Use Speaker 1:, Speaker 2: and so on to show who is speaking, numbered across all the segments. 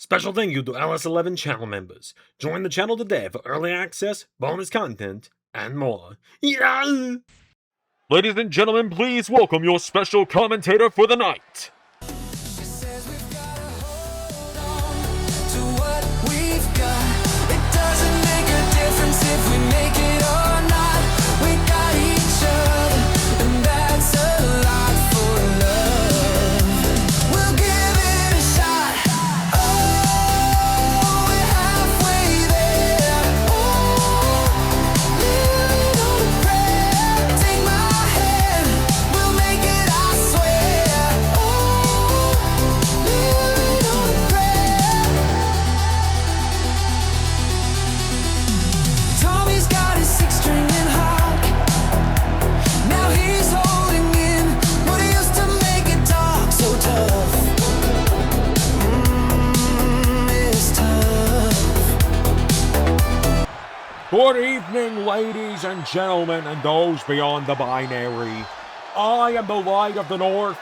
Speaker 1: Special thank you to LS11 channel members. Join the channel today for early access, bonus content, and more. Yeah!
Speaker 2: Ladies and gentlemen, please welcome your special commentator for the night. Good evening, ladies and gentlemen, and those beyond the binary. I am the light of the North,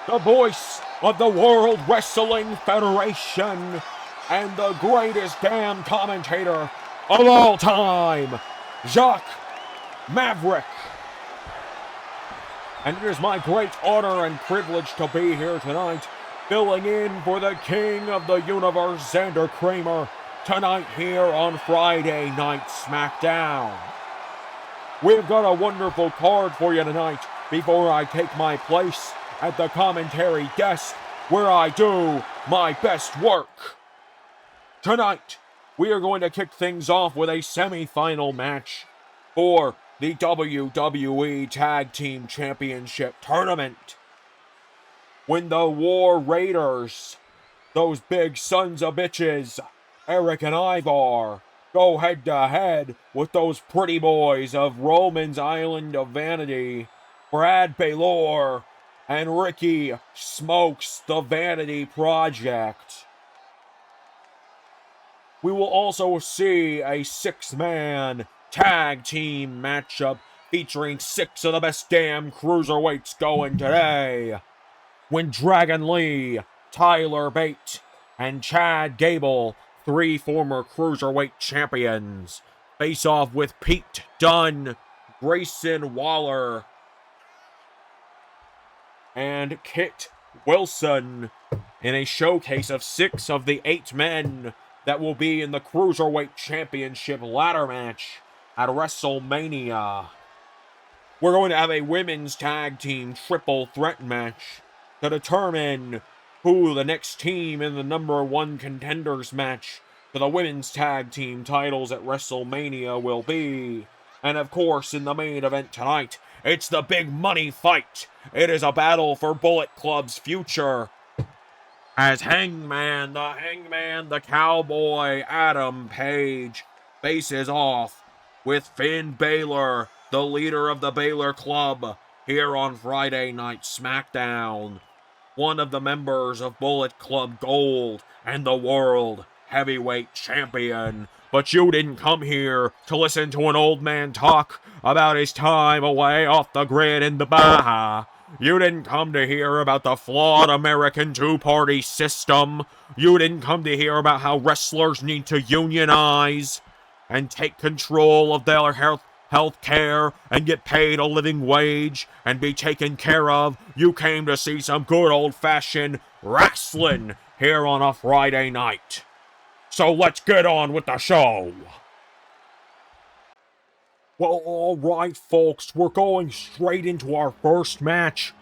Speaker 2: the voice of the World Wrestling Federation, and the greatest damn commentator of all time, Jacques Maverick. And it is my great honor and privilege to be here tonight, filling in for the King of the Universe, Xander Kramer, tonight here on Friday Night SmackDown. We've got a wonderful card for you tonight before I take my place at the commentary desk where I do my best work. Tonight, we are going to kick things off with a semi-final match for the WWE Tag Team Championship Tournament. When the War Raiders, those big sons of bitches, Eric and Ivar, go head-to-head with those pretty boys of Roman's Island of Vanity, Brad Balor, and Ricky Smokes the Vanity Project. We will also see a six-man tag team matchup featuring six of the best damn cruiserweights going today, when Dragon Lee, Tyler Bate, and Chad Gable, three former cruiserweight champions, face off with Pete Dunne, Grayson Waller, and Kit Wilson in a showcase of 6 of the 8 men that will be in the Cruiserweight Championship ladder match at WrestleMania. We're going to have a women's tag team triple threat match to determine who the next team in the number 1 contenders match for the women's tag team titles at WrestleMania will be. And of course, in the main event tonight, it's the big money fight. It is a battle for Bullet Club's future, as Hangman, the Cowboy, Adam Page, faces off with Finn Balor, the leader of the Balor Club, here on Friday Night SmackDown. One of the members of Bullet Club Gold and the World Heavyweight Champion. But you didn't come here to listen to an old man talk about his time away off the grid in the Baja. You didn't come to hear about the flawed American two-party system. You didn't come to hear about how wrestlers need to unionize and take control of their health care and get paid a living wage and be taken care of. You came to see some good old-fashioned wrestling here on a Friday night. So let's get on with the show. Well, alright folks, we're going straight into our first match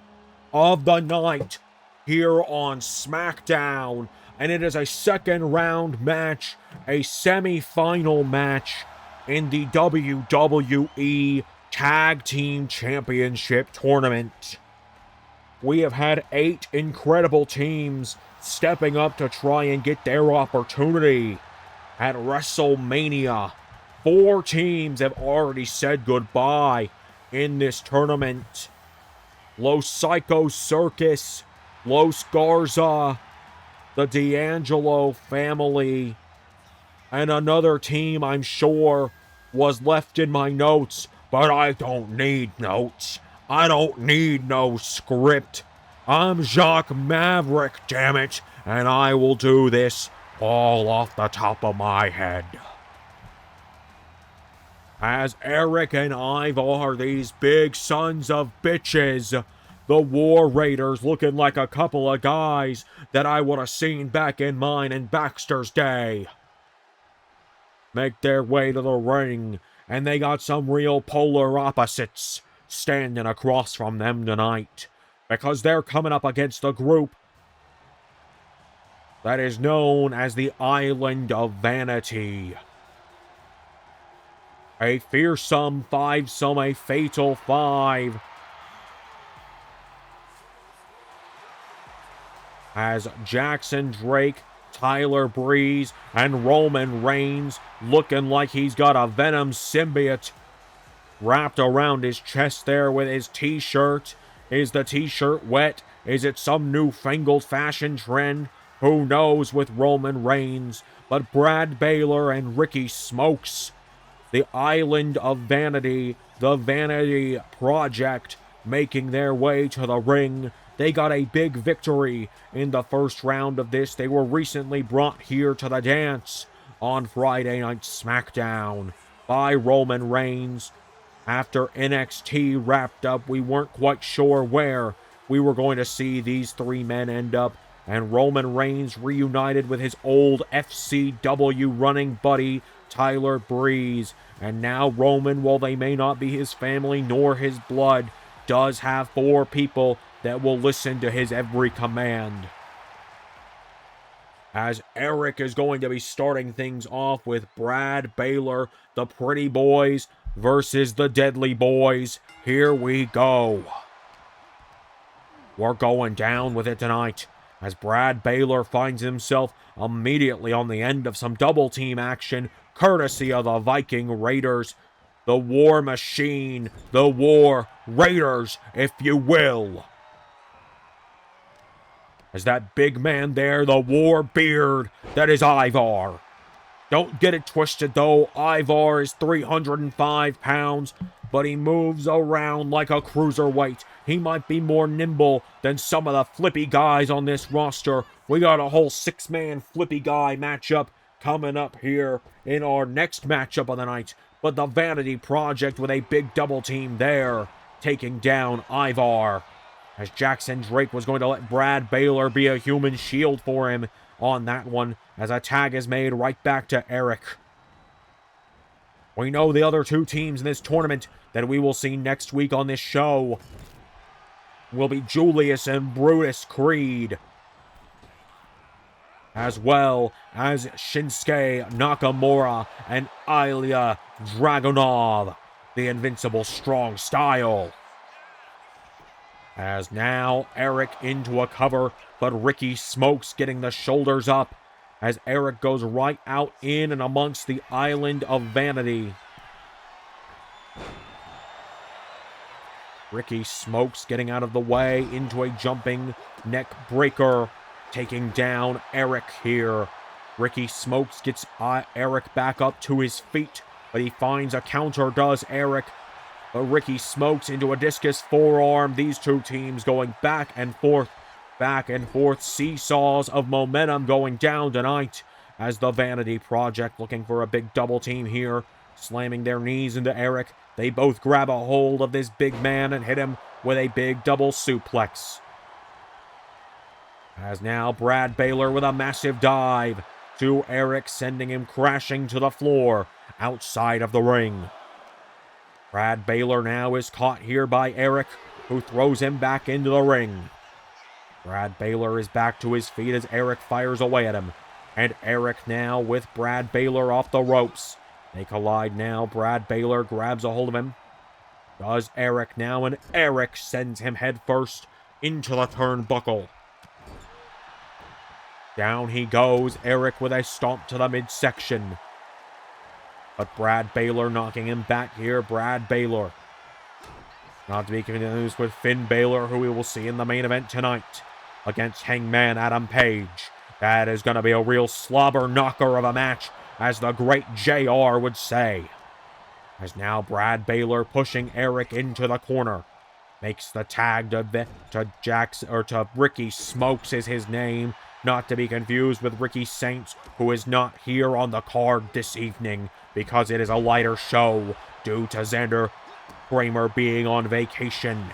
Speaker 2: of the night here on SmackDown. And it is a second round match, a semi-final match in the WWE Tag Team Championship Tournament. We have had 8 incredible teams stepping up to try and get their opportunity at WrestleMania. 4 teams have already said goodbye in this tournament. Los Psycho Circus, Los Garza, the D'Angelo family, and another team I'm sure was left in my notes, but I don't need notes. I don't need no script. I'm Jacques Maverick, damn it, and I will do this all off the top of my head. As Eric and Ivar, these big sons of bitches, the War Raiders, looking like a couple of guys that I would have seen back in mine and Baxter's day, make their way to the ring, and they got some real polar opposites standing across from them tonight, because they're coming up against a group that is known as the Island of Vanity. A fearsome fivesome, a fatal five, as Jackson Drake, Tyler Breeze, and Roman Reigns, looking like he's got a Venom symbiote wrapped around his chest there with his t-shirt. Is the t-shirt wet? Is it some newfangled fashion trend? Who knows with Roman Reigns? But Brad Balor and Ricky Smokes, the Island of Vanity, the Vanity Project, making their way to the ring. They got a big victory in the first round of this. They were recently brought here to the dance on Friday Night SmackDown by Roman Reigns. After NXT wrapped up, we weren't quite sure where we were going to see these three men end up, and Roman Reigns reunited with his old FCW running buddy, Tyler Breeze. And now Roman, while they may not be his family nor his blood, does have 4 people that will listen to his every command. As Eric is going to be starting things off with Brad Balor, the Pretty Boys, versus the Deadly Boys. Here we go. We're going down with it tonight, as Brad Balor finds himself immediately on the end of some double team action, courtesy of the Viking Raiders. The War Machine, the War Raiders, if you will. As that big man there, the War Beard, that is Ivar. Don't get it twisted though, Ivar is 305 pounds, but he moves around like a cruiserweight. He might be more nimble than some of the flippy guys on this roster. We got a whole 6-man flippy guy matchup coming up here in our next matchup of the night. But the Vanity Project with a big double team there, taking down Ivar. As Jackson Drake was going to let Brad Balor be a human shield for him on that one, as a tag is made right back to Eric. We know the other 2 teams in this tournament that we will see next week on this show will be Julius and Brutus Creed, as well as Shinsuke Nakamura and Ilya Dragunov, the Invincible Strong Style. As now Eric into a cover, but Ricky Smokes getting the shoulders up as Eric goes right out in and amongst the Island of Vanity. Ricky Smokes getting out of the way into a jumping neck breaker, taking down Eric here. Ricky Smokes gets Eric back up to his feet, but he finds a counter, does Eric. But Ricky Smokes into a discus forearm. These 2 teams going back and forth, seesaws of momentum going down tonight, as the Vanity Project looking for a big double team here, slamming their knees into Eric. They both grab a hold of this big man and hit him with a big double suplex. As now Brad Balor with a massive dive to Eric, sending him crashing to the floor outside of the ring. Brad Balor now is caught here by Eric, who throws him back into the ring. Brad Balor is back to his feet as Eric fires away at him. And Eric now with Brad Balor off the ropes. They collide now. Brad Balor grabs a hold of him. Does Eric now, and Eric sends him headfirst into the turnbuckle. Down he goes, Eric with a stomp to the midsection. But Brad Balor knocking him back here. Brad Balor. Not to be confused with Finn Balor, who we will see in the main event tonight against Hangman Adam Page. That is going to be a real slobber knocker of a match, as the great JR would say. As now Brad Balor pushing Eric into the corner. Makes the tag to Ricky Smokes is his name. not to be confused with Ricky Saints, who is not here on the card this evening because it is a lighter show due to Xander Kramer being on vacation.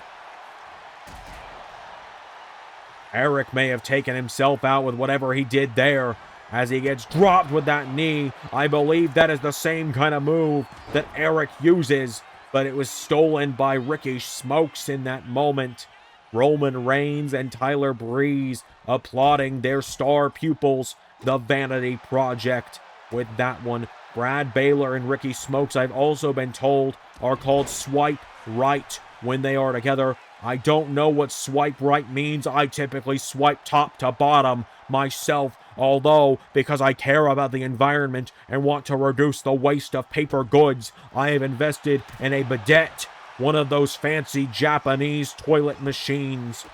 Speaker 2: Eric may have taken himself out with whatever he did there as he gets dropped with that knee. I believe that is the same kind of move that Eric uses, but it was stolen by Ricky Smokes in that moment. Roman Reigns and Tyler Breeze applauding their star pupils, the Vanity Project, with that one. Brad Balor and Ricky Smokes, I've also been told, are called Swipe Right when they are together. I don't know what swipe right means. I typically swipe top to bottom myself, although because I care about the environment and want to reduce the waste of paper goods, I have invested in a bidet, one of those fancy Japanese toilet machines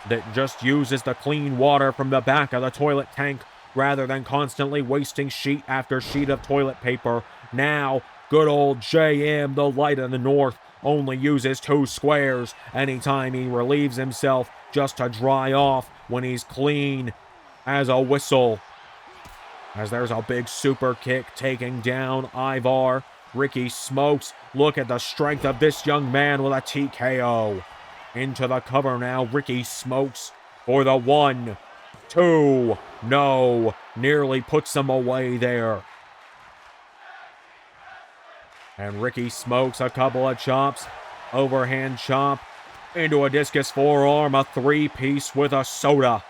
Speaker 2: that just uses the clean water from the back of the toilet tank rather than constantly wasting sheet after sheet of toilet paper. Now, good old JM, the Light of the North, only uses 2 squares anytime he relieves himself just to dry off when he's clean as a whistle. As there's a big super kick taking down Ivar. Ricky Smokes, look at the strength of this young man with a TKO. Into the cover now, Ricky Smokes for the 1, 2, no, nearly puts him away there. And Ricky Smokes a couple of chops, overhand chop, into a discus forearm, a 3-piece with a soda.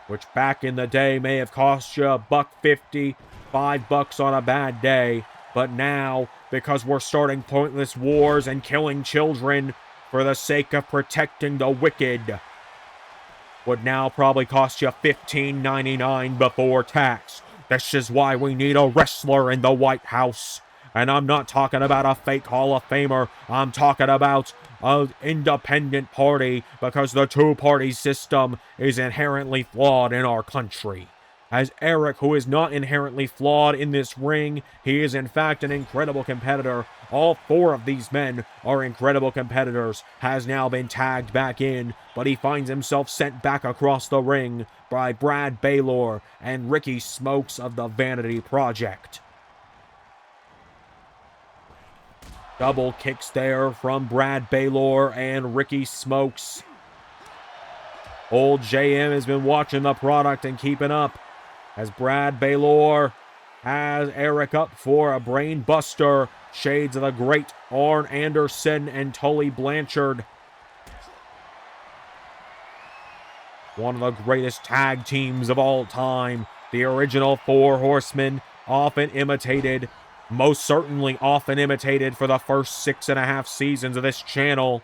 Speaker 2: Which back in the day may have cost you $1.50, $5 on a bad day. But now, because we're starting pointless wars and killing children for the sake of protecting the wicked, would now probably cost you $15.99 before tax. This is why we need a wrestler in the White House. And I'm not talking about a fake Hall of Famer. I'm talking about an independent party, because the two-party system is inherently flawed in our country. As Eric, who is not inherently flawed in this ring, he is in fact an incredible competitor. All 4 of these men are incredible competitors, has now been tagged back in, but he finds himself sent back across the ring by Brad Balor and Ricky Smokes of the Vanity Project. Double kicks there from Brad Balor and Ricky Smokes. Old JM has been watching the product and keeping up, as Brad Balor has Eric up for a brain buster. Shades of the great Arn Anderson and Tully Blanchard. One of the greatest tag teams of all time. The original 4 Horsemen, often imitated, most certainly often imitated for the first 6.5 seasons of this channel,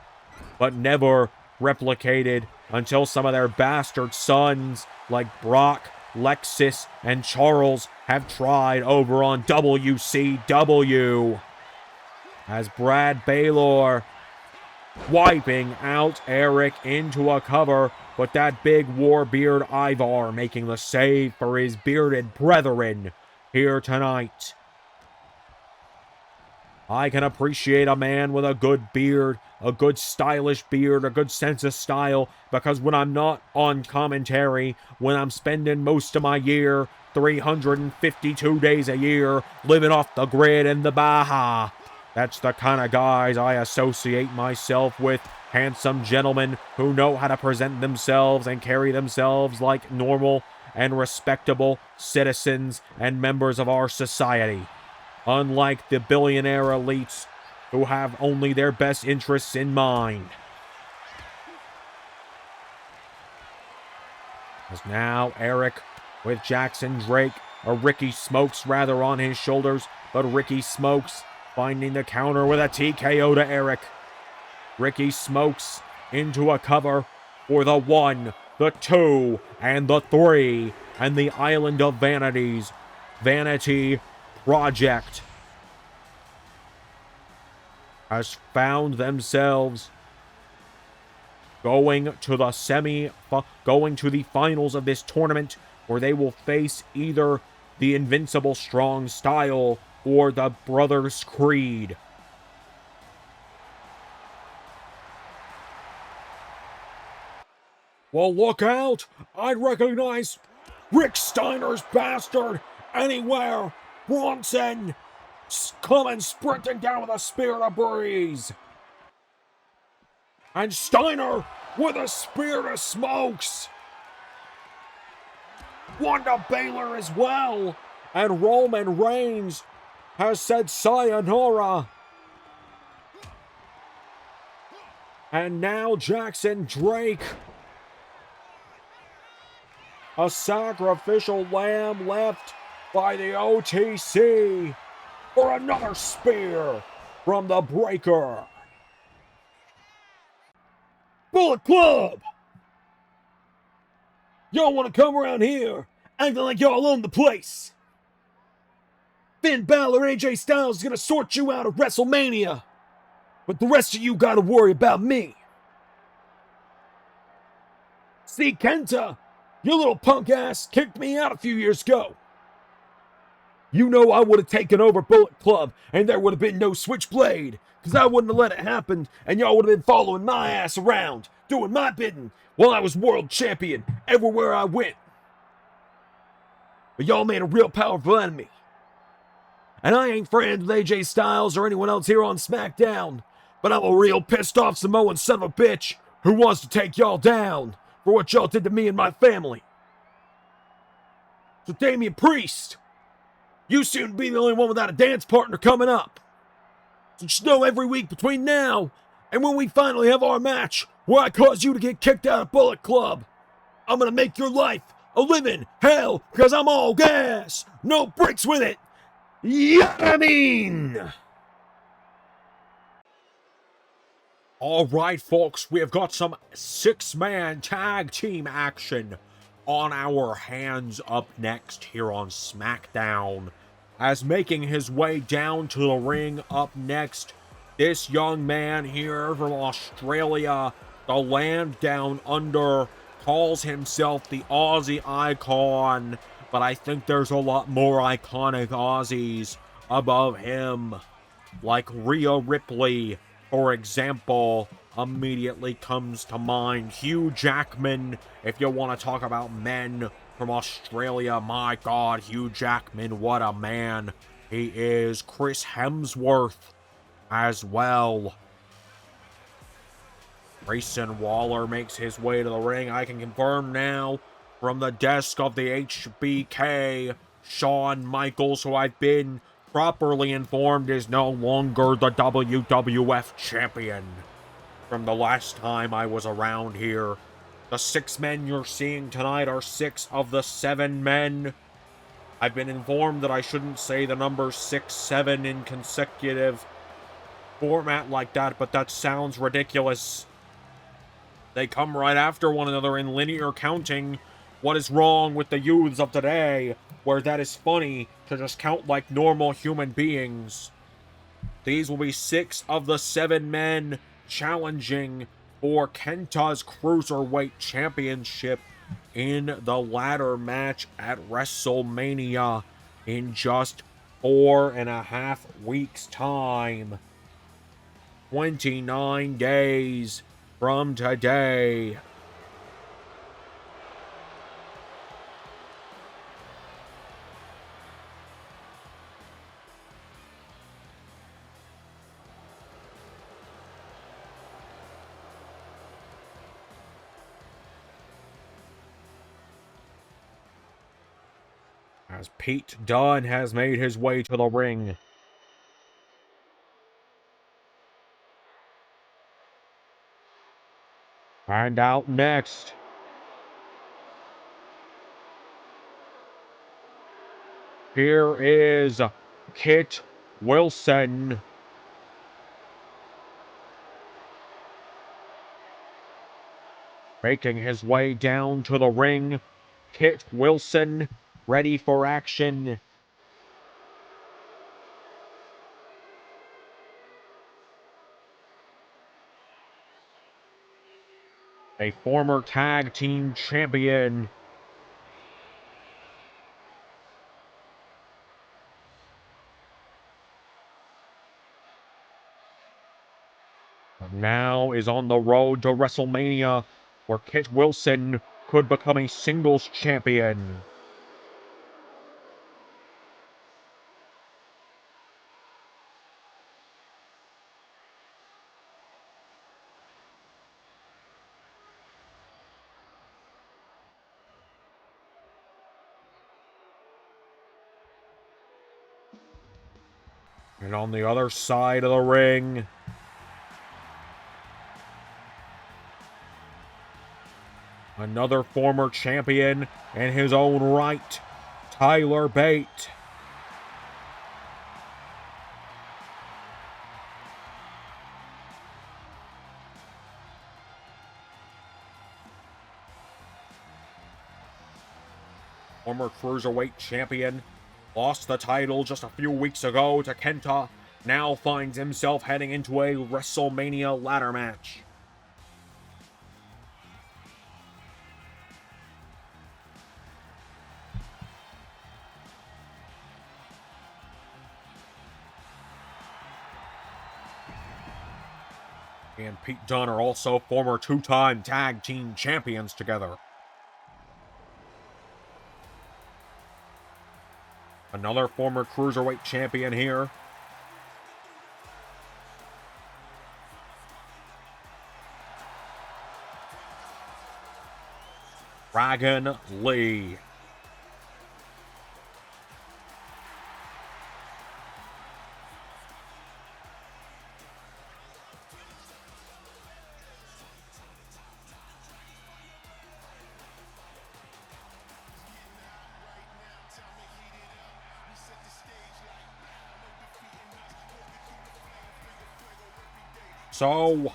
Speaker 2: but never replicated until some of their bastard sons like Brock, Lexus, and Charles have tried over on WCW. As Brad Balor wiping out Eric into a cover, but that big warbeard Ivar making the save for his bearded brethren here tonight. I can appreciate a man with a good beard, a good stylish beard, a good sense of style, because when I'm not on commentary, when I'm spending most of my year, 352 days a year, living off the grid in the Baja, that's the kind of guys I associate myself with. Handsome gentlemen who know how to present themselves and carry themselves like normal and respectable citizens and members of our society. Unlike the billionaire elites who have only their best interests in mind. As now Eric with Jackson Drake, or Ricky Smokes rather, on his shoulders, but Ricky Smokes finding the counter with a TKO to Eric. Ricky Smokes into a cover for the 1, the 2, and the 3, and the Island of Vanities, Vanity Project, has found themselves going to the finals of this tournament, where they will face either the Invincible Strong Style or the Brothers Creed. Well, look out! I'd recognize Rick Steiner's bastard anywhere. Bronson coming sprinting down with a spear to breeze. And Steiner with a spear to Smokes. One to Balor as well. And Roman Reigns has said sayonara. And now Jackson Drake. A sacrificial lamb left by the OTC for another spear from the Breaker. Bullet Club! Y'all want to come around here acting like y'all own the place. Finn Balor, AJ Styles is going to sort you out of WrestleMania. But the rest of you got to worry about me. See, Kenta, your little punk ass kicked me out a few years ago. You know I would have taken over Bullet Club and there would have been no Switchblade, because I wouldn't have let it happen and y'all would have been following my ass around, doing my bidding while I was world champion everywhere I went. But y'all made a real powerful enemy. And I ain't friends with AJ Styles or anyone else here on SmackDown, but I'm a real pissed off Samoan son of a bitch who wants to take y'all down for what y'all did to me and my family. So Damian Priest, you seem to be the only one without a dance partner coming up. So just know every week between now and when we finally have our match where I cause you to get kicked out of Bullet Club, I'm gonna make your life a living hell because I'm all gas, no breaks with it. Yeah, I mean. All right, folks, we have got some 6-man tag team action on our hands up next here on SmackDown. As making his way down to the ring up next, this young man here from Australia, the land down under, calls himself the Aussie Icon, but I think there's a lot more iconic Aussies above him, like Rhea Ripley, for example, immediately comes to mind. Hugh Jackman, if you want to talk about men from Australia, my God, Hugh Jackman, what a man he is. Chris Hemsworth as well. Grayson Waller makes his way to the ring. I can confirm now from the desk of the HBK, Shawn Michaels, who I've been properly informed is no longer the WWF champion from the last time I was around here. The 6 men you're seeing tonight are 6 of the 7 men. I've been informed that I shouldn't say the number 6, 7 in consecutive format like that, but that sounds ridiculous. They come right after one another in linear counting. What is wrong with the youths of today, where that is funny to just count like normal human beings? These will be 6 of the 7 men challenging for Kenta's Cruiserweight Championship in the ladder match at WrestleMania in just 4.5 weeks' time. 29 days from today. As Pete Dunne has made his way to the ring. And out next, here is Kit Wilson. Making his way down to the ring, Kit Wilson, ready for action. A former tag team champion. Now is on the road to WrestleMania where Kit Wilson could become a singles champion. And on the other side of the ring, another former champion in his own right, Tyler Bate. Former cruiserweight champion, lost the title just a few weeks ago to Kenta, now finds himself heading into a WrestleMania ladder match. And Pete Dunne are also former two-time tag team champions together. Another former cruiserweight champion here. Dragon Lee. So,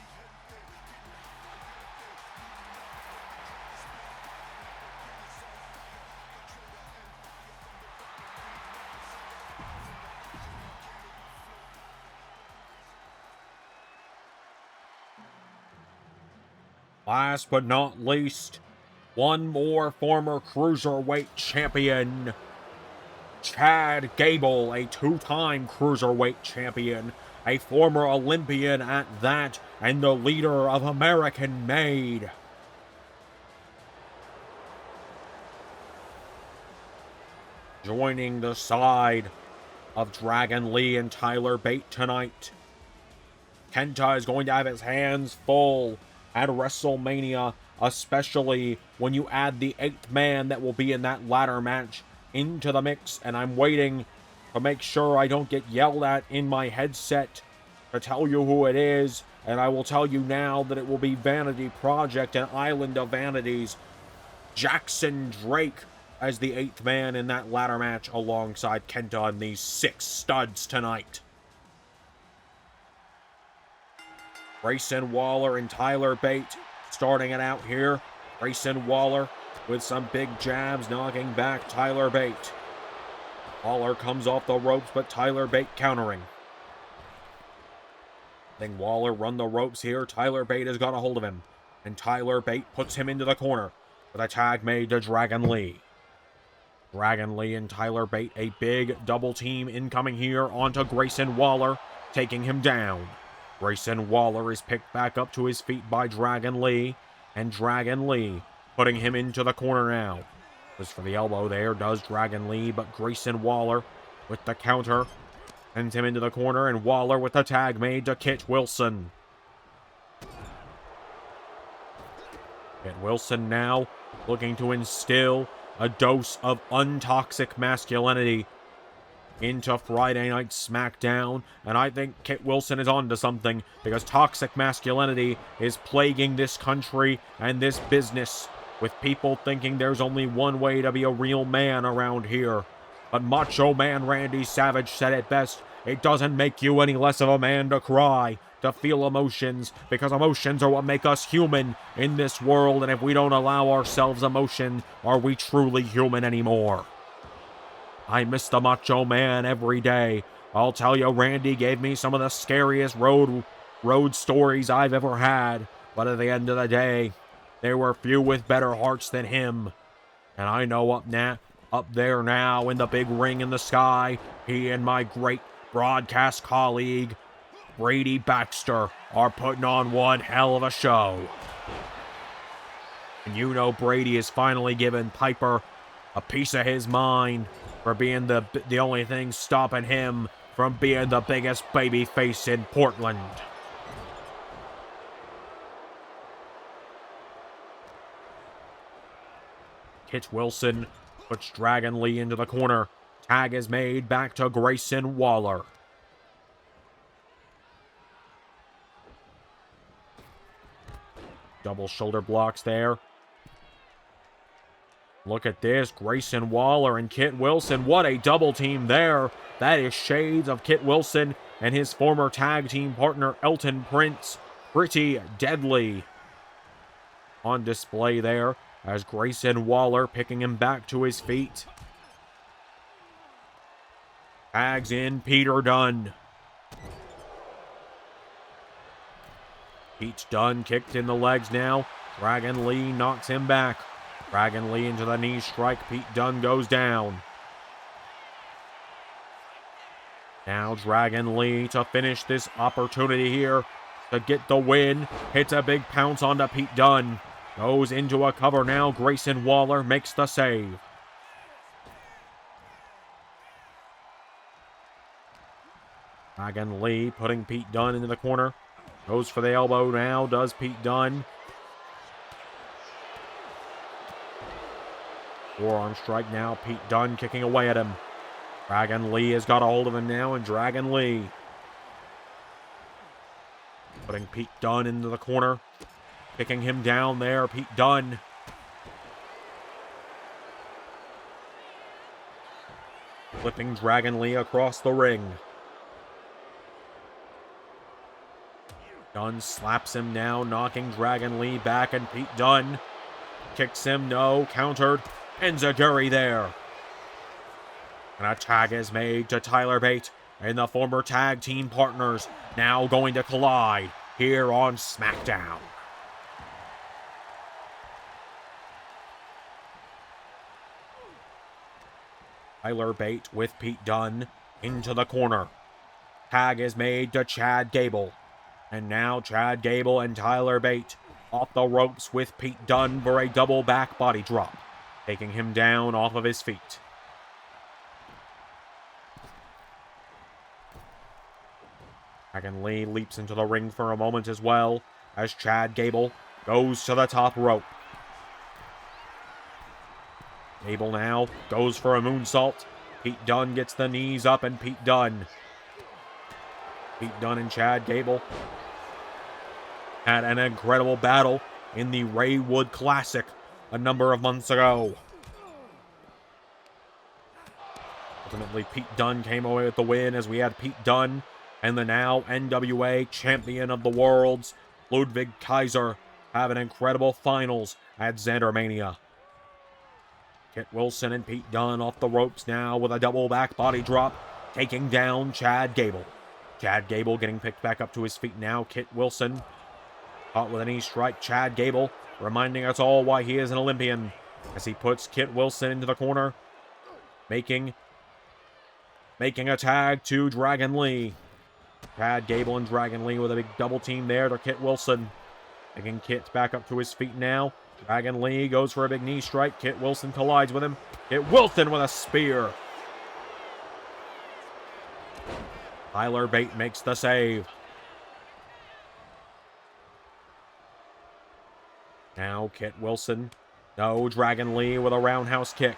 Speaker 2: last but not least, one more former cruiserweight champion, Chad Gable, a two-time cruiserweight champion, a former Olympian at that, and the leader of American Made. Joining the side of Dragon Lee and Tyler Bate tonight, Kenta is going to have his hands full at WrestleMania, especially when you add the 8th man that will be in that ladder match into the mix, and I'm waiting to make sure I don't get yelled at in my headset to tell you who it is, and I will tell you now that it will be Vanity Project and Island of Vanities, Jackson Drake as the 8th man in that ladder match alongside Kenta and these 6 studs tonight. Grayson Waller and Tyler Bate starting it out here. Grayson Waller with some big jabs, knocking back Tyler Bate. Waller comes off the ropes, but Tyler Bate countering. Letting Waller run the ropes here. Tyler Bate has got a hold of him, and Tyler Bate puts him into the corner with a tag made to Dragon Lee. Dragon Lee and Tyler Bate, a big double team incoming here onto Grayson Waller, taking him down. Grayson Waller is picked back up to his feet by Dragon Lee, and Dragon Lee putting him into the corner now. Goes for the elbow there, does Dragon Lee, but Grayson Waller with the counter sends him into the corner, and Waller with the tag made to Kit Wilson. Kit Wilson now looking to instill a dose of untoxic masculinity into Friday Night SmackDown, and I think Kit Wilson is onto something, because toxic masculinity is plaguing this country and this business, with people thinking there's only one way to be a real man around here. But Macho Man Randy Savage said it best: it doesn't make you any less of a man to cry, to feel emotions, because emotions are what make us human in this world, and if we don't allow ourselves emotion, are we truly human anymore? I miss the Macho Man every day. I'll tell you, Randy gave me some of the scariest road stories I've ever had, but at the end of the day, there were few with better hearts than him. And I know up there now in the big ring in the sky, he and my great broadcast colleague, Brady Baxter, are putting on one hell of a show. And you know Brady has finally given Piper a piece of his mind for being the only thing stopping him from being the biggest babyface in Portland. Kit Wilson puts Dragon Lee into the corner. Tag is made back to Grayson Waller. Double shoulder blocks there. Look at this. Grayson Waller and Kit Wilson. What a double team there. That is shades of Kit Wilson and his former tag team partner Elton Prince. Pretty deadly on display there as Grayson Waller picking him back to his feet. Tags in Peter Dunne. Pete Dunne kicked in the legs now. Dragon Lee knocks him back. Dragon Lee into the knee strike. Pete Dunne goes down. Now Dragon Lee to finish this opportunity here to get the win. Hits a big pounce onto Pete Dunne. Goes into a cover now. Grayson Waller makes the save. Dragon Lee putting Pete Dunne into the corner. Goes for the elbow now. Does Pete Dunne. Forearm strike now. Pete Dunne kicking away at him. Dragon Lee has got a hold of him now, and Dragon Lee putting Pete Dunne into the corner. Kicking him down there. Pete Dunne. Flipping Dragon Lee across the ring. Dunne slaps him now, knocking Dragon Lee back, and Pete Dunne kicks him, no, countered, enziguri there. And a tag is made to Tyler Bate and the former tag team partners now going to collide here on SmackDown. Tyler Bate with Pete Dunne into the corner. Tag is made to Chad Gable. And now Chad Gable and Tyler Bate off the ropes with Pete Dunne for a double back body drop, taking him down off of his feet. Dragon Lee leaps into the ring for a moment as well, as Chad Gable goes to the top rope. Gable now goes for a moonsault. Pete Dunne gets the knees up, and Pete Dunne and Chad Gable had an incredible battle in the Raywood Classic a number of months ago. Ultimately, Pete Dunne came away with the win as we had Pete Dunne and the now NWA champion of the worlds, Ludwig Kaiser, have an incredible finals at Xandermania. Kit Wilson and Pete Dunne off the ropes now with a double back body drop, taking down Chad Gable. Chad Gable getting picked back up to his feet now. Kit Wilson caught with a knee strike. Chad Gable reminding us all why he is an Olympian as he puts Kit Wilson into the corner, making a tag to Dragon Lee. Chad Gable and Dragon Lee with a big double team there to Kit Wilson. Taking Kit back up to his feet now. Dragon Lee goes for a big knee strike. Kit Wilson collides with him. Kit Wilson with a spear. Tyler Bate makes the save. Now Kit Wilson. No, Dragon Lee with a roundhouse kick.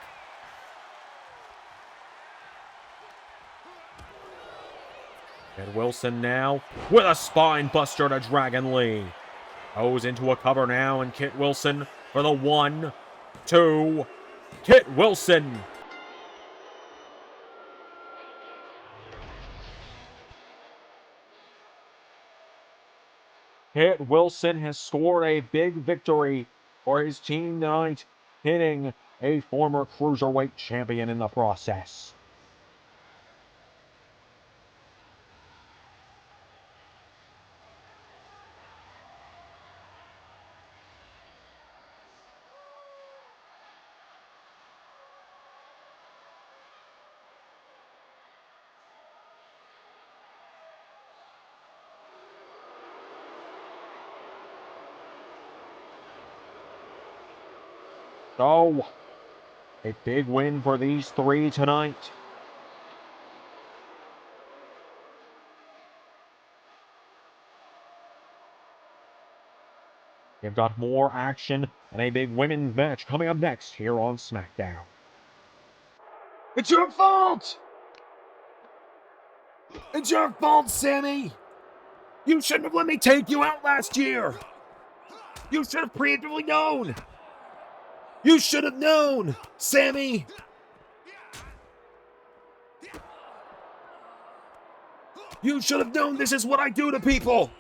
Speaker 2: Kit Wilson now with a spine buster to Dragon Lee. Goes into a cover now, and Kit Wilson for the 1, 2. Kit Wilson. Kit Wilson has scored a big victory for his team tonight, hitting a former cruiserweight champion in the process. So, a big win for these three tonight. You've got more action and a big women's match coming up next here on SmackDown.
Speaker 1: It's your fault! It's your fault, Sammy! You shouldn't have let me take you out last year! You should have preemptively known! You should have known, Sammy! You should have known this is what I do to people!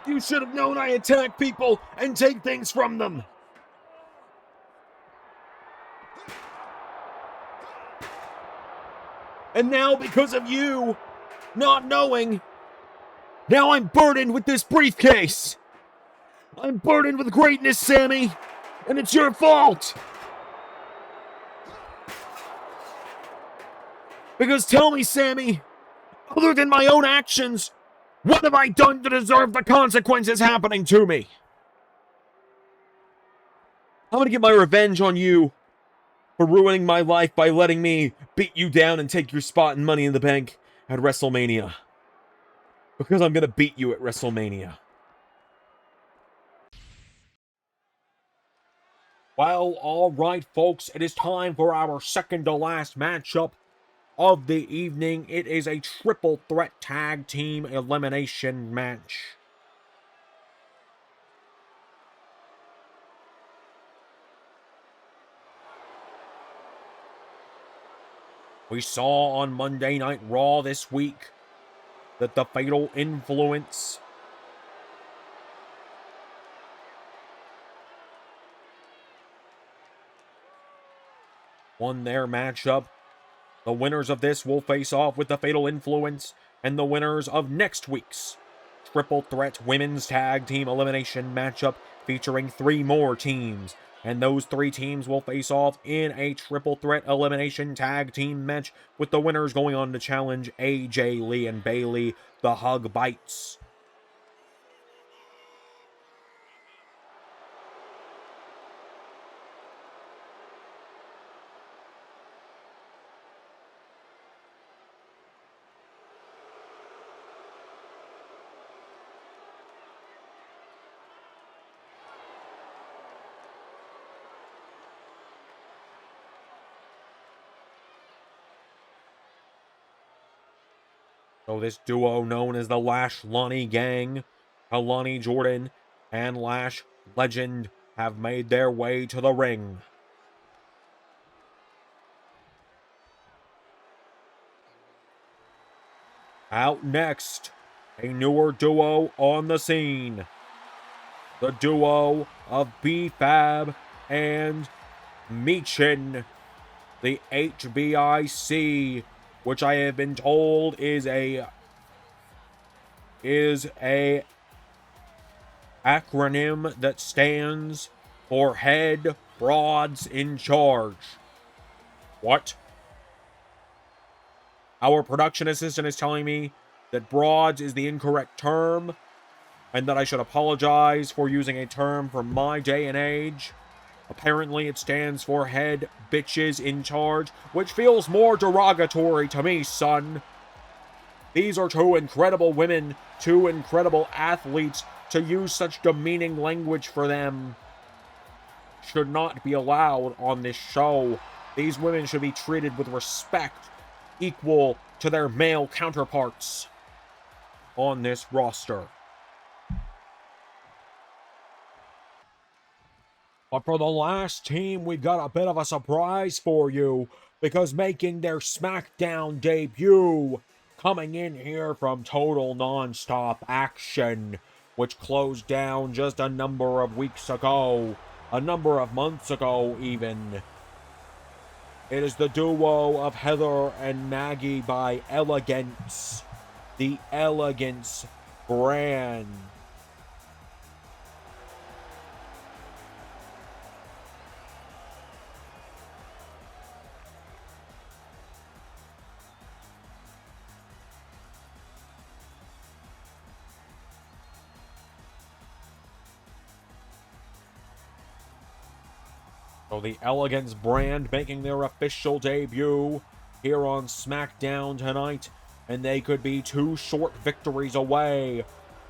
Speaker 1: You should have known I attack people and take things from them! And now, because of you not knowing, now I'm burdened with this briefcase! I'm burdened with greatness, Sammy! And it's your fault! Because tell me, Sammy, other than my own actions, what have I done to deserve the consequences happening to me? I'm gonna get my revenge on you for ruining my life by letting me beat you down and take your spot in Money in the Bank at WrestleMania. Because I'm gonna beat you at WrestleMania. Well, alright folks, it is time for our second to last matchup of the evening. It is a triple threat tag team elimination match. We saw on Monday Night Raw this week that the Fatal Influence won their matchup. The winners of this will face off with the Fatal Influence and the winners of next week's Triple Threat Women's Tag Team Elimination matchup featuring 3 more teams. And those 3 teams will face off in a Triple Threat Elimination Tag Team match with the winners going on to challenge AJ Lee and Bailey. The Hug Bites. So this duo known as the Lash Lonnie Gang, Lonnie Jordan and Lash Legend, have made their way to the ring. Out next, a newer duo on the scene. The duo of B-Fab and Michin, the HBIC, which I have been told is a acronym that stands for Head Broads in Charge. What? Our production assistant is telling me that broads is the incorrect term and that I should apologize for using a term from my day and age. Apparently it stands for Head Bitches in Charge, which feels more derogatory to me, son. These are 2 incredible women, 2 incredible athletes. To use such demeaning language for them should not be allowed on this show. These women should be treated with respect equal to their male counterparts on this roster. But for the last team, we've got a bit of a surprise for you, because making their SmackDown debut, coming in here from Total Nonstop Action, which closed down just a number of weeks ago, a number of months ago even. It is the duo of Heather and Maggie by Elegance, the Elegance brand. So the Elegance brand making their official debut here on SmackDown tonight, and they could be 2 short victories away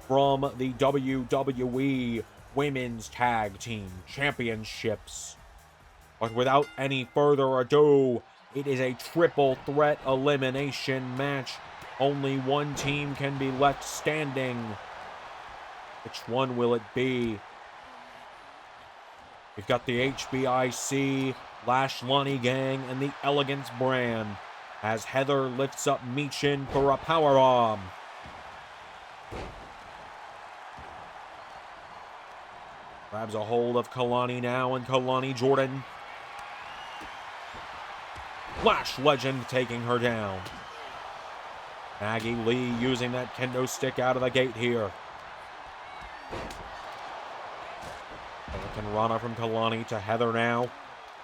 Speaker 1: from the WWE Women's Tag Team Championships. But without any further ado, it is a triple threat elimination match. Only one team can be left standing. Which one will it be? We've got the HBIC, Lash Lonnie Gang, and the Elegance brand as Heather lifts up Michin for a powerbomb. Grabs a hold of Kalani now, and Kalani Jordan. Lash Legend taking her down. Maggie Lee using that kendo stick out of the gate here. Rana from Kalani to Heather now.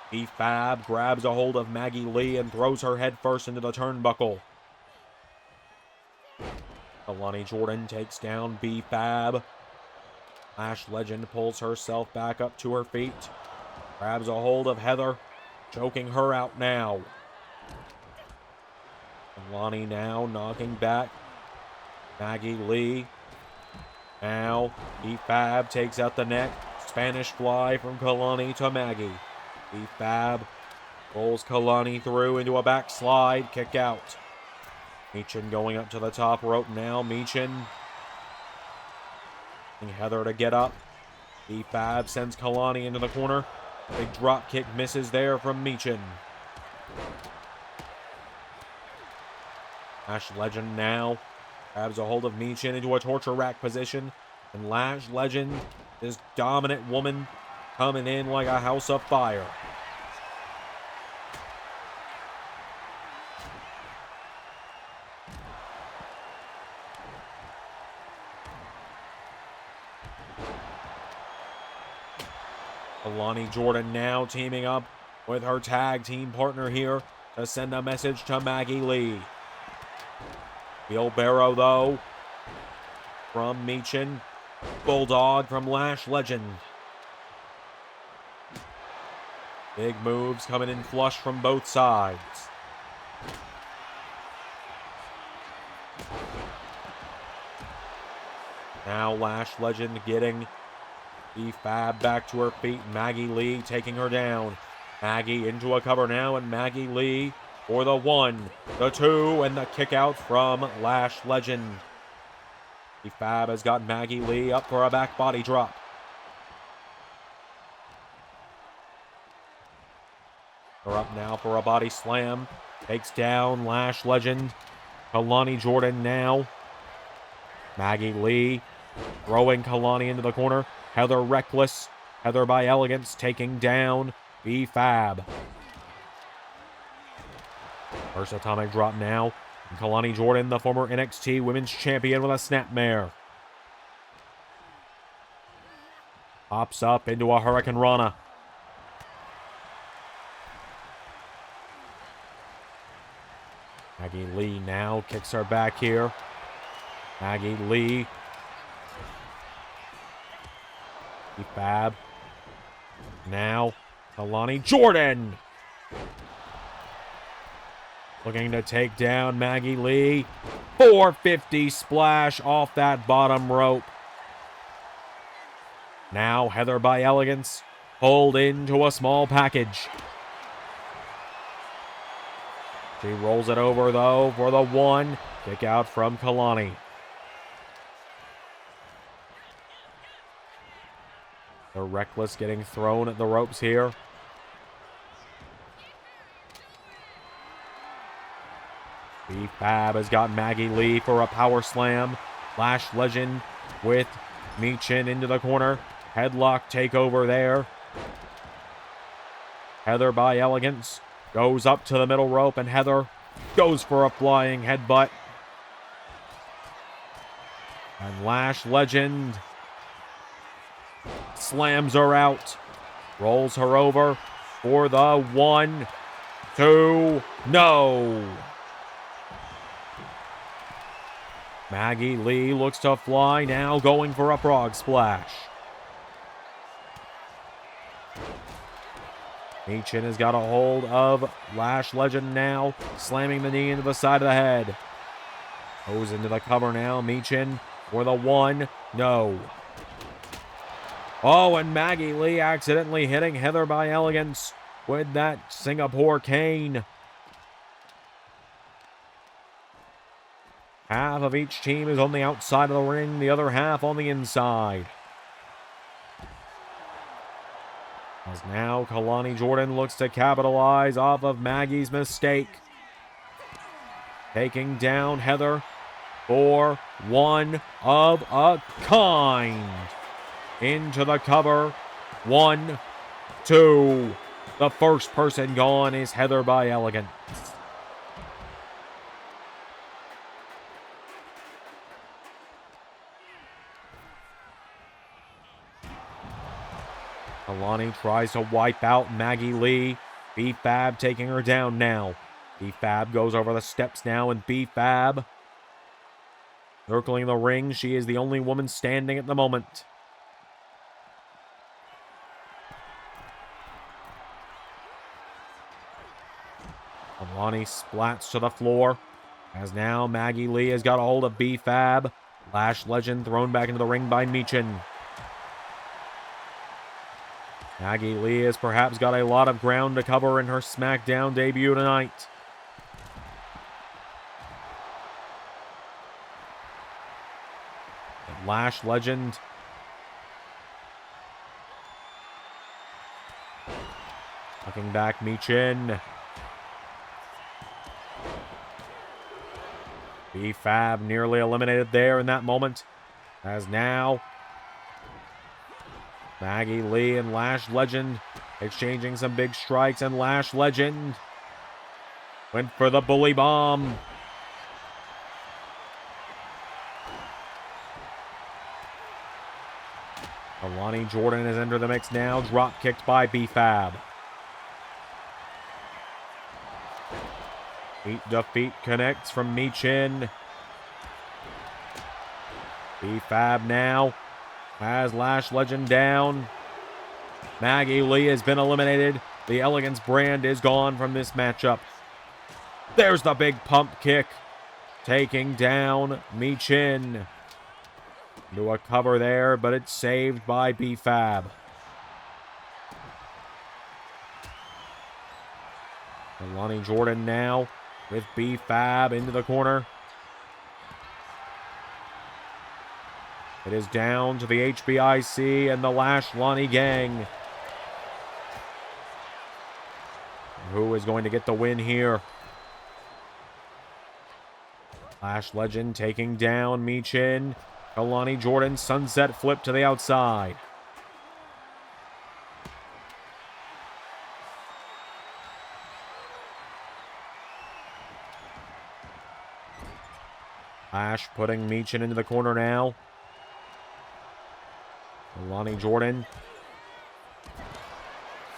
Speaker 1: B-Fab grabs a hold of Maggie Lee and throws her head first into the turnbuckle. Kalani Jordan takes down B-Fab. Lash Legend pulls herself back up to her feet. Grabs a hold of Heather, choking her out now. Kalani now knocking back Maggie Lee. Now B-Fab takes out the neck. Spanish fly from Kalani to Maggie. B-Fab rolls Kalani through into a backslide. Kick out. Michin going up to the top rope now. Michin. Heather to get up. B-Fab sends Kalani into the corner. Big drop kick misses there from Michin. Lash Legend now grabs a hold of Michin into a torture rack position. And Lash Legend, this dominant woman, coming in like a house of fire. Kalani Jordan now teaming up with her tag team partner here to send a message to Maggie Lee. Wheelbarrow, though, from Michin. Bulldog from Lash Legend. Big moves coming in flush from both sides. Now Lash Legend getting B-Fab back to her feet. Maggie Lee taking her down. Maggie into a cover now, and Maggie Lee for the 1, the 2, and the kick out from Lash Legend. B-Fab has got Maggie Lee up for a back body drop. They're up now for a body slam. Takes down Lash Legend. Kalani Jordan now. Maggie Lee throwing Kalani into the corner. Heather reckless. Heather by Elegance taking down B-Fab. First atomic drop now. And Kalani Jordan, the former NXT Women's Champion, with a snapmare. Pops up into a Hurricane Rana. Maggie Lee now kicks her back here. Maggie Lee. B-Fab. Now, Kalani Jordan. Looking to take down Maggie Lee. 450 splash off that bottom rope. Now Heather by Elegance. Pulled into a small package. She rolls it over, though, for the 1. Kick out from Kalani. The Reckless getting thrown at the ropes here. B-Fab has got Maggie Lee for a power slam. Lash Legend with Michin into the corner. Headlock takeover there. Heather by Elegance goes up to the middle rope, and Heather goes for a flying headbutt. And Lash Legend slams her out. Rolls her over for the 1, 2, no. Maggie Lee looks to fly now, going for a frog splash. Michin has got a hold of Lash Legend now, slamming the knee into the side of the head. Goes into the cover now. Michin for the 1. No. Oh, and Maggie Lee accidentally hitting Heather by Elegance with that Singapore cane. Half of each team is on the outside of the ring, the other half on the inside. As now Kalani Jordan looks to capitalize off of Maggie's mistake. Taking down Heather for 1 of a kind. Into the cover. 1, 2. The first person gone is Heather by Elegance. Kalani tries to wipe out Maggie Lee. B-Fab taking her down now. B-Fab goes over the steps now, and B-Fab circling the ring. She is the only woman standing at the moment. Kalani splats to the floor. As now Maggie Lee has got a hold of B-Fab. Lash Legend thrown back into the ring by Michin. Maggie Lee has perhaps got a lot of ground to cover in her SmackDown debut tonight. But Lash Legend tucking back Michin. B-Fab nearly eliminated there in that moment. As now Maggie Lee and Lash Legend exchanging some big strikes, and Lash Legend went for the bully bomb. Kalani Jordan is into the mix now, drop kicked by B-Fab. Feet to feet connects from Michin. B-Fab now has Lash Legend down. Maggie Lee has been eliminated. The Elegance brand is gone from this matchup. There's the big pump kick. Taking down Michin. Do a cover there, but it's saved by B-Fab. Kalani Jordan now with B-Fab into the corner. It is down to the HBIC and the Lash Lonnie gang. Who is going to get the win here? Lash Legend taking down Michin. Kalani Jordan sunset flip to the outside. Lash putting Michin into the corner now. Kalani Jordan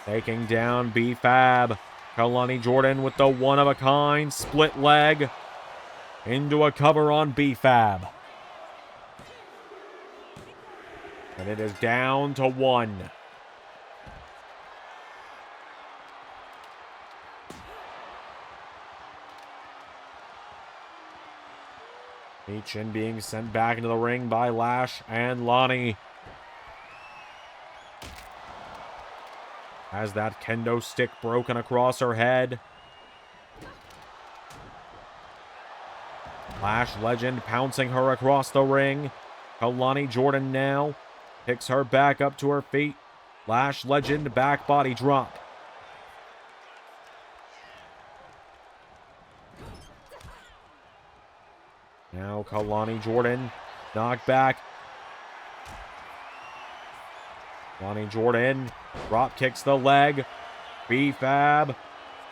Speaker 1: taking down B-Fab. Kalani Jordan with the one-of-a-kind split leg into a cover on B-Fab. And it is down to 1. Michin being sent back into the ring by Lash and Lonnie. Has that kendo stick broken across her head. Lash Legend pouncing her across the ring. Kalani Jordan now picks her back up to her feet. Lash Legend back body drop. Now Kalani Jordan knocked back. Kalani Jordan drop kicks the leg. B-Fab,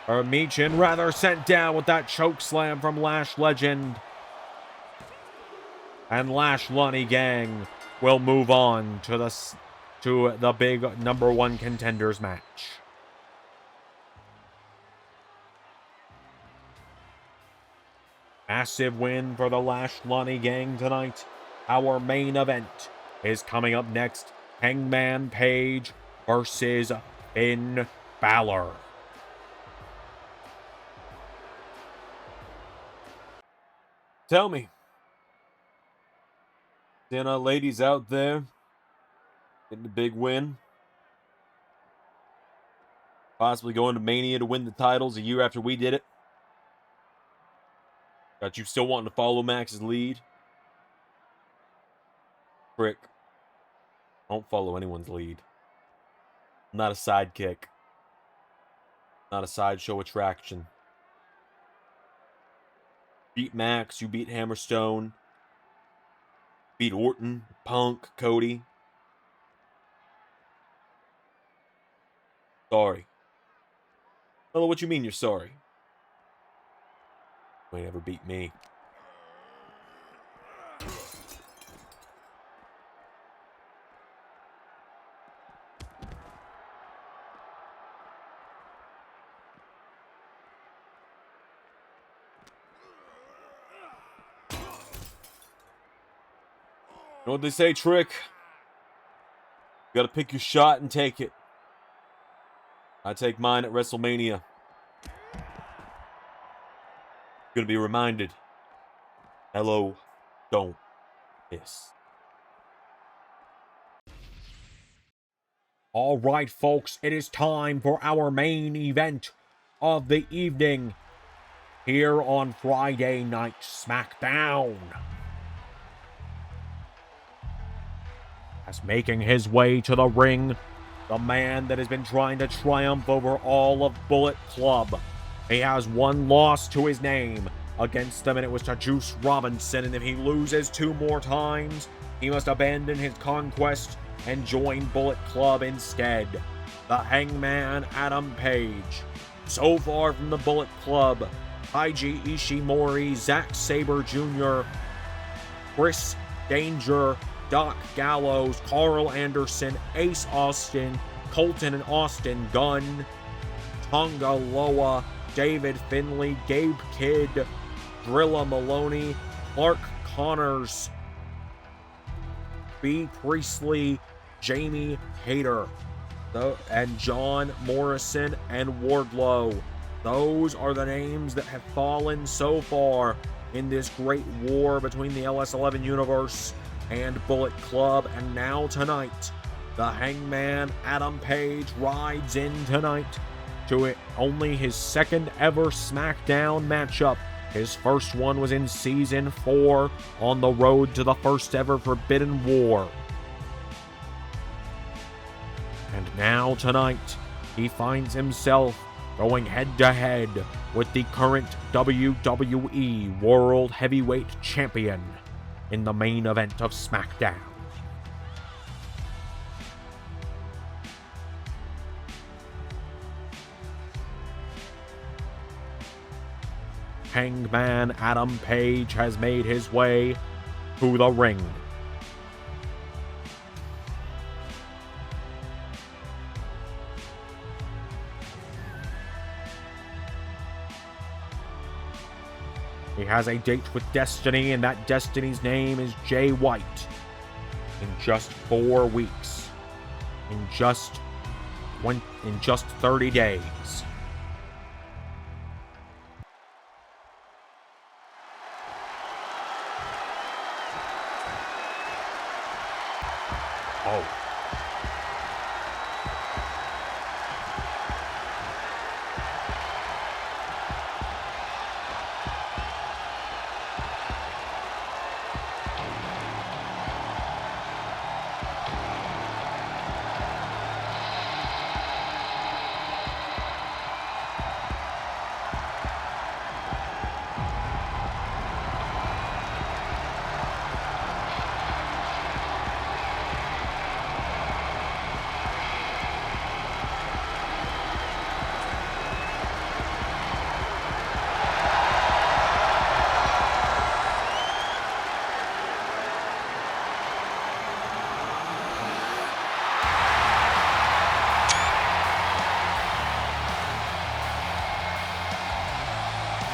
Speaker 1: or Michin rather, sent down with that choke slam from Lash Legend. And Lash Lonnie gang will move on to the big #1 contenders match. Massive win for the Lash Lonnie gang tonight. Our main event is coming up next. Hangman Page versus Finn Balor.
Speaker 2: Tell me, ladies out there getting a big win, possibly going to Mania to win the titles a year after we did it. Got you still wanting to follow Max's lead? Prick. Don't follow anyone's lead. I'm not a sidekick. Not a sideshow attraction. Beat Max, you beat Hammerstone. Beat Orton, Punk, Cody. Sorry. I don't know what you mean you're sorry. You ain't ever beat me. You know what they say, Trick? You gotta pick your shot and take it. I take mine at WrestleMania. Gonna be reminded. Hello, don't miss.
Speaker 1: All right, folks, it is time for our main event of the evening here on Friday Night SmackDown. As making his way to the ring, the man that has been trying to triumph over all of Bullet Club. He has one loss to his name. Against them, and it was to Juice Robinson, and if he loses 2 more times, he must abandon his conquest and join Bullet Club instead. The Hangman Adam Page. So far from the Bullet Club, Taiji Ishimori, Zack Sabre Jr., Chris Danger, Doc Gallows, Carl Anderson, Ace Austin, Colton and Austin Gunn, Tonga Loa, David Finlay, Gabe Kidd, Drilla Maloney, Clark Connors, B. Priestley, Jamie Hayter, and John Morrison and Wardlow. Those are the names that have fallen so far in this great war between the LS11 universe and Bullet Club. And now tonight, the Hangman Adam Page rides in tonight to it only his second ever SmackDown matchup. His first one was in Season 4 on the road to the first ever Forbidden War. And now tonight, he finds himself going head-to-head with the current WWE World Heavyweight Champion in the main event of SmackDown. Hangman Adam Page has made his way to the ring. He has a date with Destiny, and that Destiny's name is Jay White. In just 4 weeks. In just 30 days. Oh.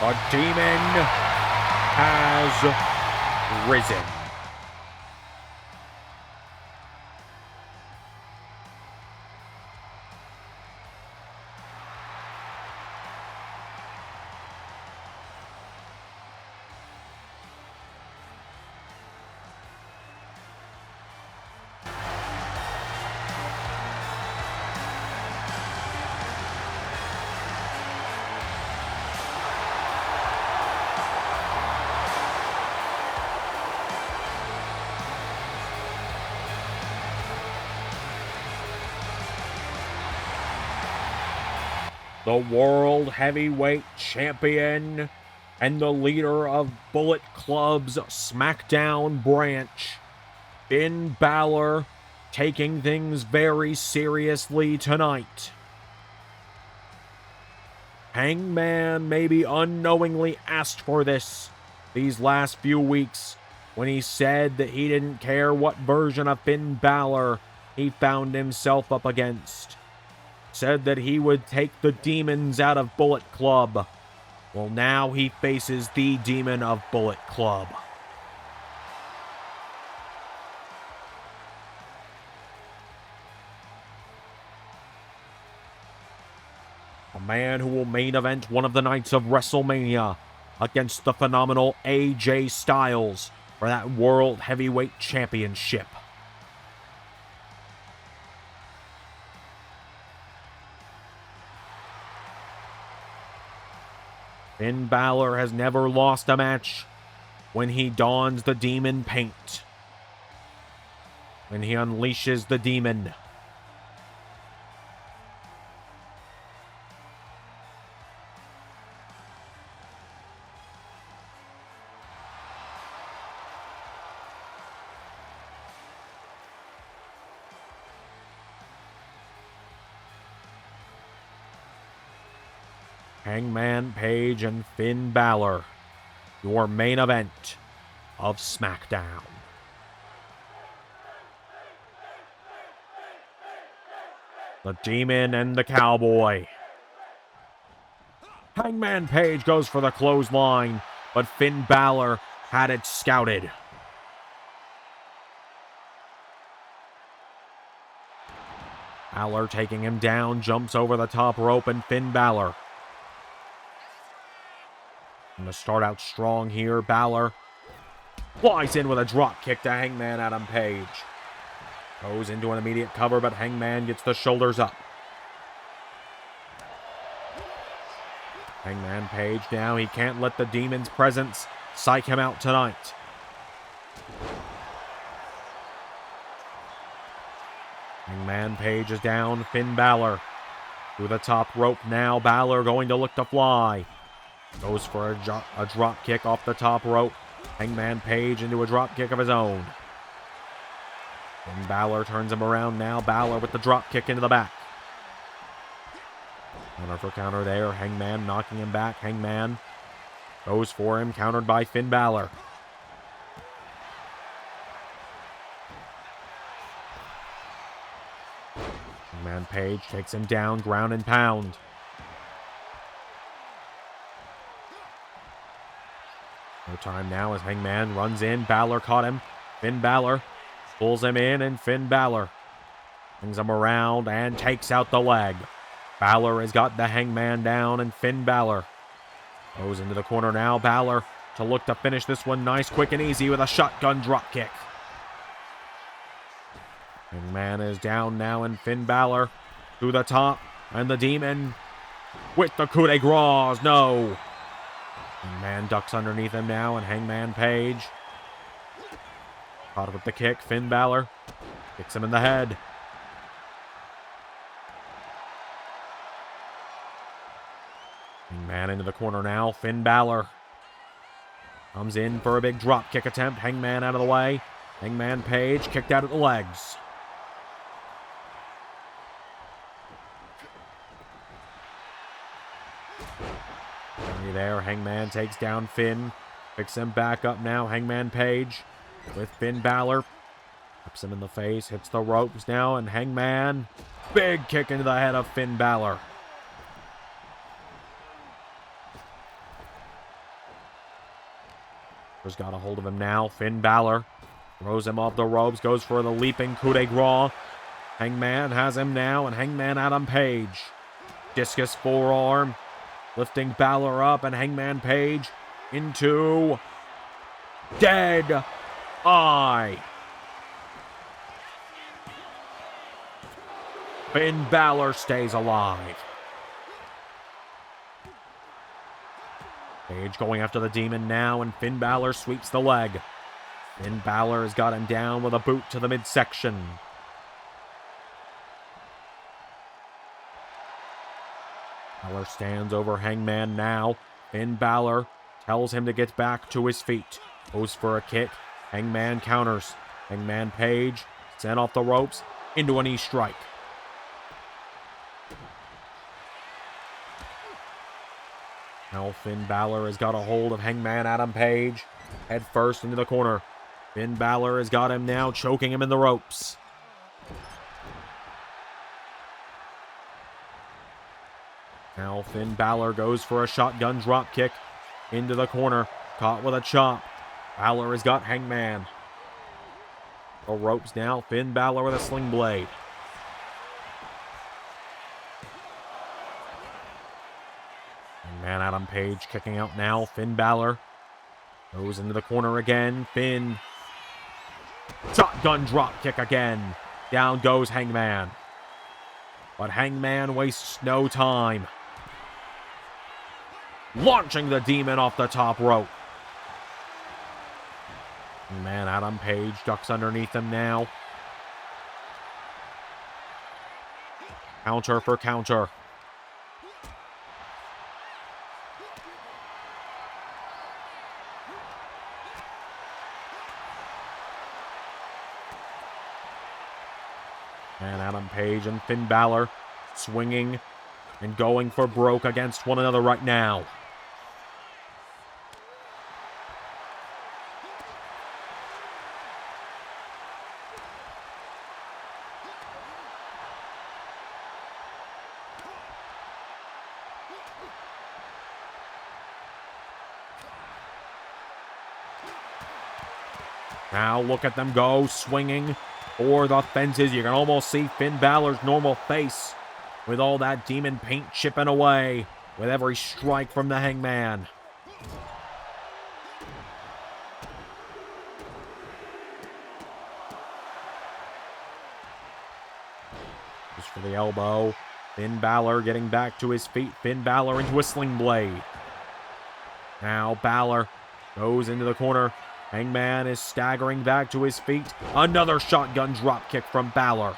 Speaker 1: The demon has risen. the World Heavyweight Champion and the leader of Bullet Club's SmackDown branch, Finn Balor, taking things very seriously tonight. Hangman maybe unknowingly asked for this these last few weeks when he said that he didn't care what version of Finn Balor he found himself up against. Said that he would take the demons out of Bullet Club. Well, now he faces the demon of Bullet Club. A man who will main event one of the nights of WrestleMania against the phenomenal AJ Styles for that World Heavyweight Championship. Finn Balor has never lost a match when he dons the demon paint. When he unleashes the demon. Hangman Page and Finn Balor, your main event of SmackDown. The Demon and the Cowboy. Hangman Page goes for the clothesline, but Finn Balor had it scouted. Balor taking him down, jumps over the top rope, and Finn Balor going to start out strong here. Balor flies in with a drop kick to Hangman Adam Page. Goes into an immediate cover, but Hangman gets the shoulders up. Hangman Page now, he can't let the Demon's presence psych him out tonight. Hangman Page is down. Finn Balor through the top rope now. Balor going to look to fly. Goes for a drop kick off the top rope. Hangman Page into a drop kick of his own. And Balor turns him around now. Balor with the drop kick into the back. Counter for counter there. Hangman knocking him back. Hangman goes for him. Countered by Finn Balor. Hangman Page takes him down. Ground and pound. No time now as Hangman runs in. Balor caught him. Finn Balor pulls him in, and Finn Balor brings him around and takes out the leg. Balor has got the Hangman down, and Finn Balor goes into the corner now. Balor to look to finish this one nice, quick, and easy with a shotgun drop kick. Hangman is down now, and Finn Balor to the top, and the Demon with the coup de grace. No. Hangman ducks underneath him now, and Hangman Page caught with the kick. Finn Balor kicks him in the head. Hangman into the corner now. Finn Balor comes in for a big drop kick attempt. Hangman out of the way. Hangman Page kicked out at the legs. There, Hangman takes down Finn, picks him back up now. Hangman Page with Finn Balor, taps him in the face, hits the ropes now, and Hangman, big kick into the head of Finn Balor. He's got a hold of him now. Finn Balor throws him off the ropes, goes for the leaping coup de grace. Hangman has him now, and Hangman Adam Page, discus forearm. Lifting Balor up, and Hangman Page into Dead Eye. Finn Balor stays alive. Page going after the Demon now, and Finn Balor sweeps the leg. Finn Balor has got him down with a boot to the midsection. Balor stands over Hangman now. Finn Balor tells him to get back to his feet. Goes for a kick. Hangman counters. Hangman Page sent off the ropes into a knee strike. Now Finn Balor has got a hold of Hangman Adam Page. Head first into the corner. Finn Balor has got him now, choking him in the ropes. Now Finn Balor goes for a shotgun drop kick into the corner. Caught with a chop. Balor has got Hangman. The ropes now. Finn Balor with a sling blade. Hangman Adam Page kicking out now. Finn Balor goes into the corner again. Finn. Shotgun drop kick again. Down goes Hangman. But Hangman wastes no time. Launching the Demon off the top rope. Hangman Adam Page ducks underneath him now. Counter for counter. And Adam Page and Finn Balor swinging and going for broke against one another right now. Now look at them go, swinging for the fences. You can almost see Finn Balor's normal face with all that demon paint chipping away with every strike from the Hangman. Just for the elbow. Finn Balor getting back to his feet. Finn Balor into a sling blade. Now Balor goes into the corner. Hangman is staggering back to his feet. Another shotgun drop kick from Balor.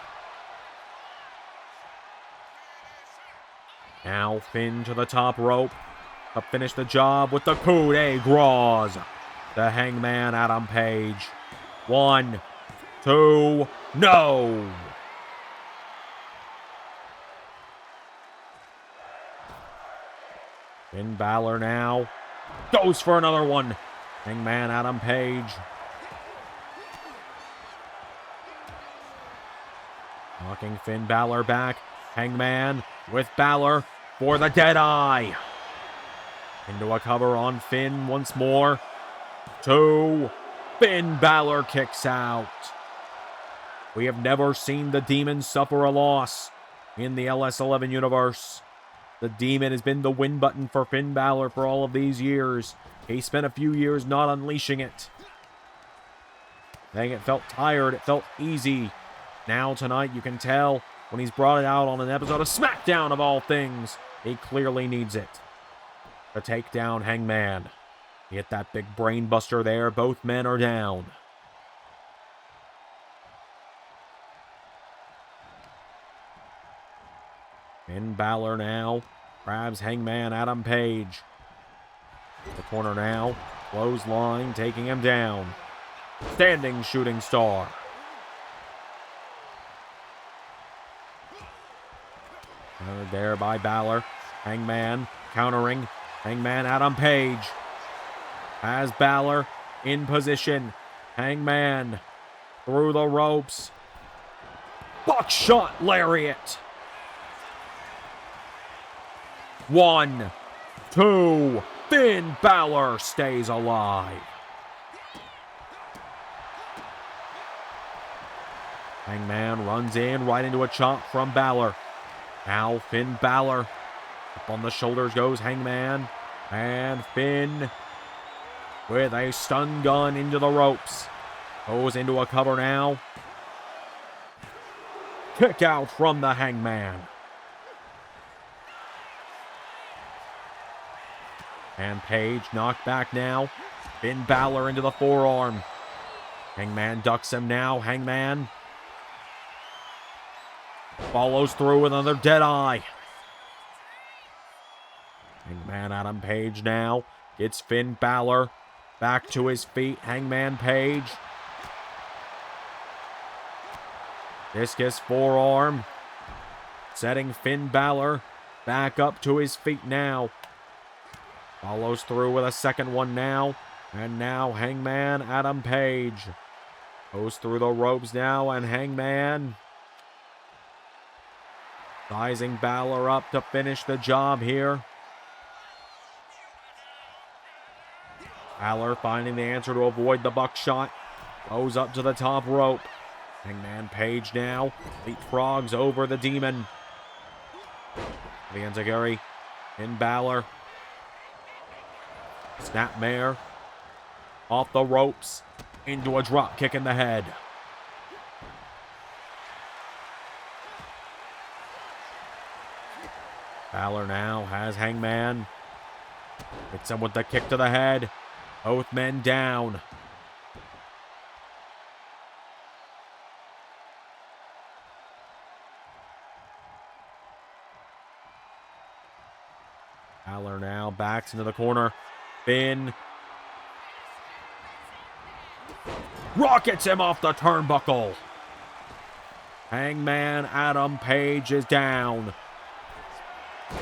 Speaker 1: Now Finn to the top rope to finish the job with the coup de grace. The Hangman Adam Page. 1, 2, no! Finn Balor now goes for another one. Hangman Adam Page. Knocking Finn Balor back. Hangman with Balor for the Deadeye. Into a cover on Finn once more. 2. Finn Balor kicks out. We have never seen the Demon suffer a loss in the LS11 universe. The Demon has been the win button for Finn Balor for all of these years. He spent a few years not unleashing it. Saying it felt tired, it felt easy. Now tonight you can tell when he's brought it out on an episode of SmackDown of all things, he clearly needs it. To take down Hangman. He hit that big brain buster there. Both men are down. Finn Balor now grabs Hangman Adam Page. The corner now. Clothesline taking him down. Standing shooting star. Countered there by Balor. Hangman countering. Hangman Adam Page. Has Balor in position. Hangman through the ropes. Buckshot lariat. 1, 2. Finn Balor stays alive. Hangman runs in right into a chop from Balor. Now Finn Balor. Up on the shoulders goes Hangman. And Finn with a stun gun into the ropes. Goes into a cover now. Kick out from the Hangman. And Page knocked back now. Finn Balor into the forearm. Hangman ducks him now. Hangman follows through with another Deadeye. Adam Page now gets Finn Balor back to his feet. Hangman Page. Discus forearm. Setting Finn Balor back up to his feet now. Follows through with a second one now. And now Hangman Adam Page goes through the ropes now, and Hangman sizing Balor up to finish the job here. Balor finding the answer to avoid the buckshot. Goes up to the top rope. Hangman Page now leapfrogs over the demon. The enziguri in Balor. Snapmare off the ropes into a drop kick in the head. Balor now has Hangman. Hits him with the kick to the head. Both men down. Balor now backs into the corner. Finn rockets him off the turnbuckle. Hangman Adam Page is down.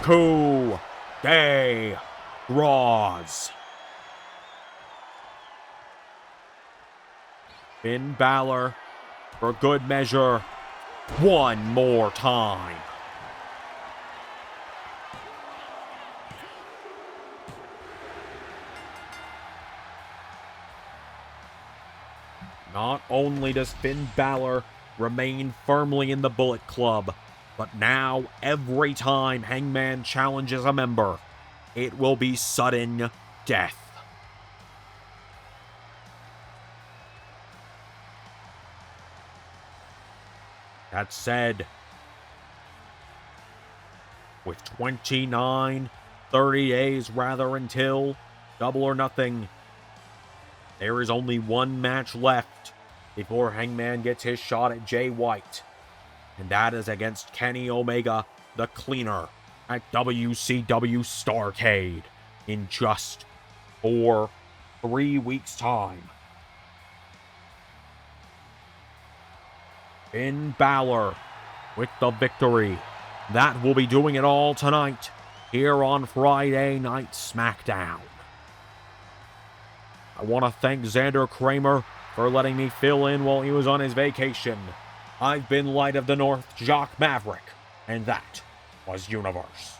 Speaker 1: Coup de grace. Finn Balor for good measure one more time. Not only does Finn Balor remain firmly in the Bullet Club, but now every time Hangman challenges a member, it will be sudden death. That said, with 30 days rather until Double or Nothing, there is only one match left before Hangman gets his shot at Jay White. And that is against Kenny Omega, the Cleaner, at WCW Starrcade in just 3 weeks' time. Finn Balor with the victory. That will be doing it all tonight here on Friday Night SmackDown. I want to thank Xander Kramer for letting me fill in while he was on his vacation. I've been Light of the North, Jacques Maverick, and that was Universe.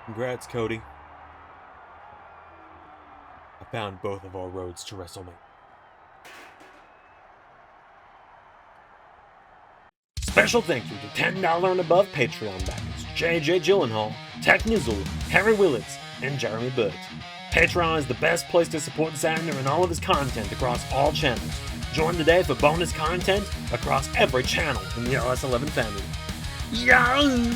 Speaker 2: Congrats, Cody. I found both of our roads to WrestleMania. Special thank you to $10 and above Patreon backers JJ Gyllenhaal, Tech Nizzle, Harry Willetts, and Jeremy Burt. Patreon is the best place to support Xander and all of his content across all channels. Join today for bonus content across every channel in the LS11 family. Yeah!